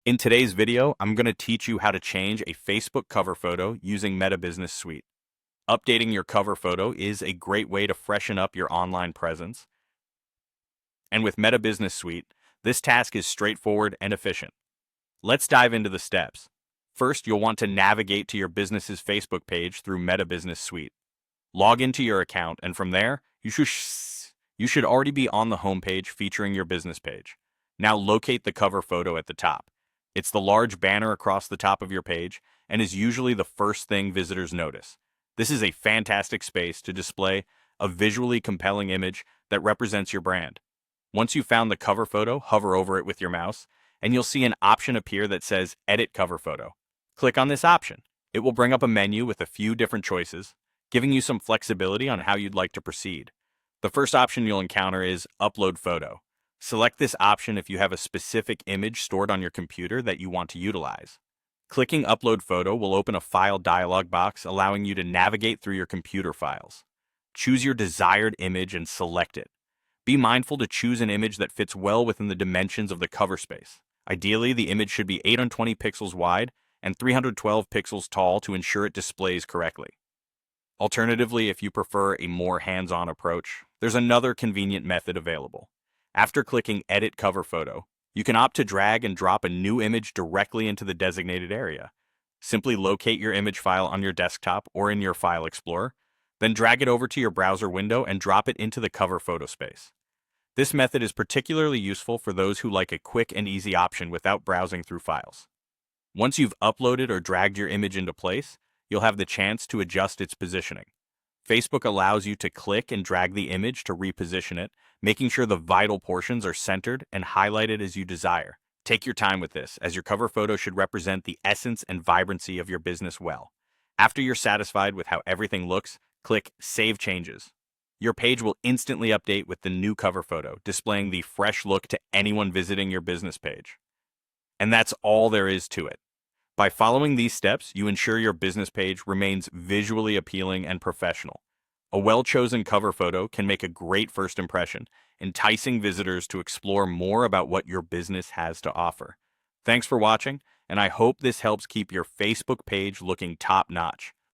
In today's video, I'm going to teach you how to change a Facebook cover photo using Meta Business Suite. Updating your cover photo is a great way to freshen up your online presence. And with Meta Business Suite, this task is straightforward and efficient. Let's dive into the steps. First, you'll want to navigate to your business's Facebook page through Meta Business Suite. Log into your account, and from there, you should already be on the homepage featuring your business page. Now locate the cover photo at the top. It's the large banner across the top of your page and is usually the first thing visitors notice. This is a fantastic space to display a visually compelling image that represents your brand. Once you've found the cover photo, hover over it with your mouse, and you'll see an option appear that says Edit Cover Photo. Click on this option. It will bring up a menu with a few different choices, giving you some flexibility on how you'd like to proceed. The first option you'll encounter is Upload Photo. Select this option if you have a specific image stored on your computer that you want to utilize. Clicking Upload Photo will open a file dialog box allowing you to navigate through your computer files. Choose your desired image and select it. Be mindful to choose an image that fits well within the dimensions of the cover space. Ideally, the image should be 820 pixels wide and 312 pixels tall to ensure it displays correctly. Alternatively, if you prefer a more hands-on approach, there's another convenient method available. After clicking Edit Cover Photo, you can opt to drag and drop a new image directly into the designated area. Simply locate your image file on your desktop or in your File Explorer, then drag it over to your browser window and drop it into the cover photo space. This method is particularly useful for those who like a quick and easy option without browsing through files. Once you've uploaded or dragged your image into place, you'll have the chance to adjust its positioning. Facebook allows you to click and drag the image to reposition it, making sure the vital portions are centered and highlighted as you desire. Take your time with this, as your cover photo should represent the essence and vibrancy of your business well. After you're satisfied with how everything looks, click Save Changes. Your page will instantly update with the new cover photo, displaying the fresh look to anyone visiting your business page. And that's all there is to it. By following these steps, you ensure your business page remains visually appealing and professional. A well-chosen cover photo can make a great first impression, enticing visitors to explore more about what your business has to offer. Thanks for watching, and I hope this helps keep your Facebook page looking top-notch.